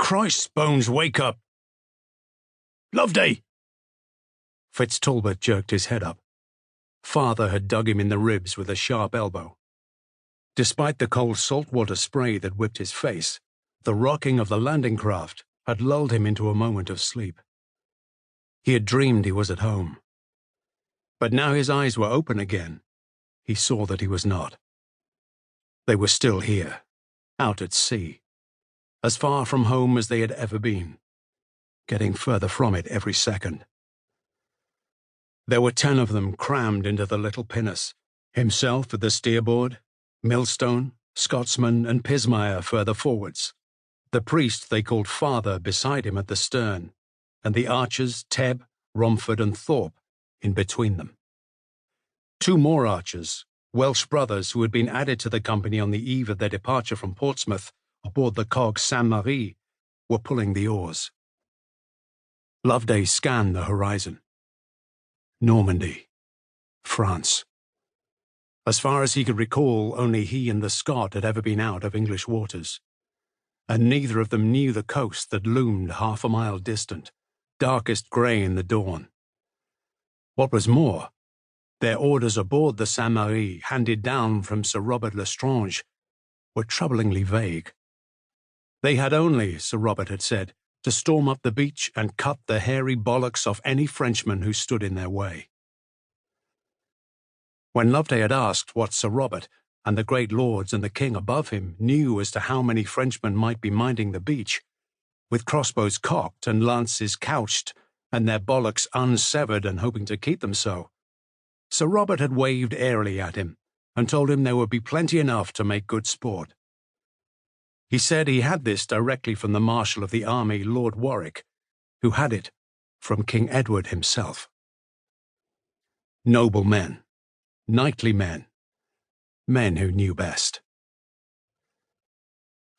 Christ's bones, wake up! Loveday! Fitztalbot jerked his head up. Father had dug him in the ribs with a sharp elbow. Despite the cold saltwater spray that whipped his face, the rocking of the landing craft had lulled him into a moment of sleep. He had dreamed he was at home. But now his eyes were open again. He saw that he was not. They were still here, out at sea, as far from home as they had ever been, getting further from it every second. There were 10 of them crammed into the little pinnace, himself at the steerboard, Millstone, Scotsman, and Pismire further forwards, the priest they called Father beside him at the stern, and the archers Tebb, Romford, and Thorpe in between them. 2 more archers, Welsh brothers who had been added to the company on the eve of their departure from Portsmouth aboard the cog Saint-Marie, were pulling the oars. Loveday scanned the horizon. Normandy, France. As far as he could recall, only he and the Scot had ever been out of English waters, and neither of them knew the coast that loomed half a mile distant, darkest grey in the dawn. What was more, their orders aboard the Saint-Marie, handed down from Sir Robert L'Estrange, were troublingly vague. They had only, Sir Robert had said, to storm up the beach and cut the hairy bollocks off any Frenchman who stood in their way. When Loveday had asked what Sir Robert and the great lords and the king above him knew as to how many Frenchmen might be minding the beach, with crossbows cocked and lances couched and their bollocks unsevered and hoping to keep them so, Sir Robert had waved airily at him and told him there would be plenty enough to make good sport. He said he had this directly from the Marshal of the Army, Lord Warwick, who had it from King Edward himself. Noble men, knightly men, men who knew best.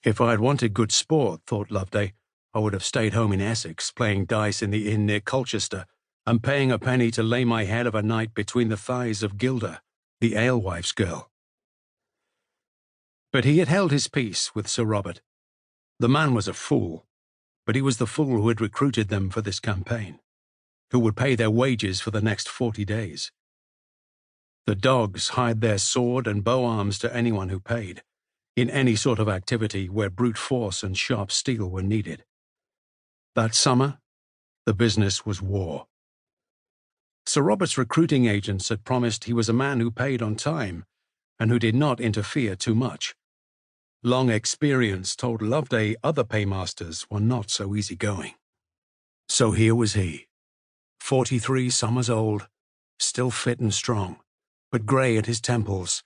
If I had wanted good sport, thought Loveday, I would have stayed home in Essex, playing dice in the inn near Colchester, and paying a penny to lay my head of a night between the thighs of Gilda, the alewife's girl. But he had held his peace with Sir Robert. The man was a fool, but he was the fool who had recruited them for this campaign, who would pay their wages for the next 40 days. The dogs hired their sword and bow arms to anyone who paid, in any sort of activity where brute force and sharp steel were needed. That summer, the business was war. Sir Robert's recruiting agents had promised he was a man who paid on time and who did not interfere too much. Long experience told Loveday other paymasters were not so easygoing. So here was he, 43 summers old, still fit and strong, but grey at his temples,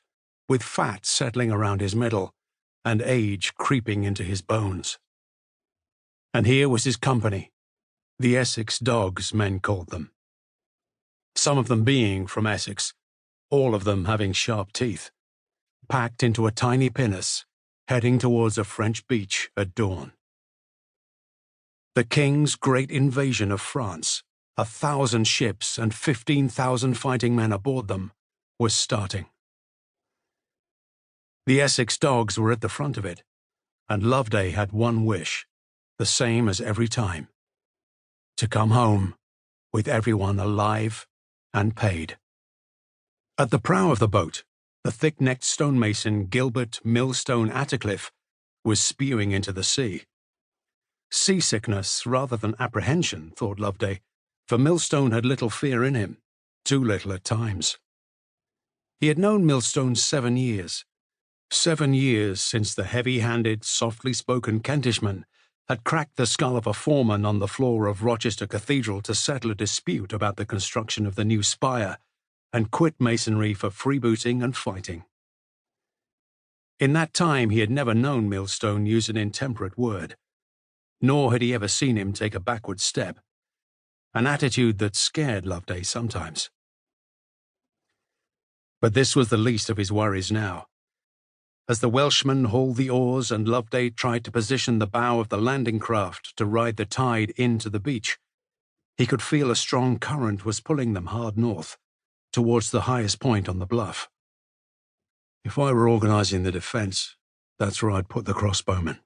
with fat settling around his middle, and age creeping into his bones. And here was his company, the Essex Dogs, men called them. Some of them being from Essex, all of them having sharp teeth, packed into a tiny pinnace, heading towards a French beach at dawn. The King's great invasion of France, 1,000 ships and 15,000 fighting men aboard them, was starting. The Essex Dogs were at the front of it, and Loveday had one wish, the same as every time: to come home with everyone alive and paid. At the prow of the boat, the thick-necked stonemason Gilbert Millstone Attercliffe was spewing into the sea. Seasickness rather than apprehension, thought Loveday, for Millstone had little fear in him, too little at times. He had known Millstone 7 years. 7 years since the heavy-handed, softly-spoken Kentishman had cracked the skull of a foreman on the floor of Rochester Cathedral to settle a dispute about the construction of the new spire, and quit masonry for freebooting and fighting. In that time he had never known Millstone use an intemperate word, nor had he ever seen him take a backward step, an attitude that scared Loveday sometimes. But this was the least of his worries now. As the Welshman hauled the oars and Loveday tried to position the bow of the landing craft to ride the tide into the beach, he could feel a strong current was pulling them hard north, towards the highest point on the bluff. If I were organising the defence, that's where I'd put the crossbowmen.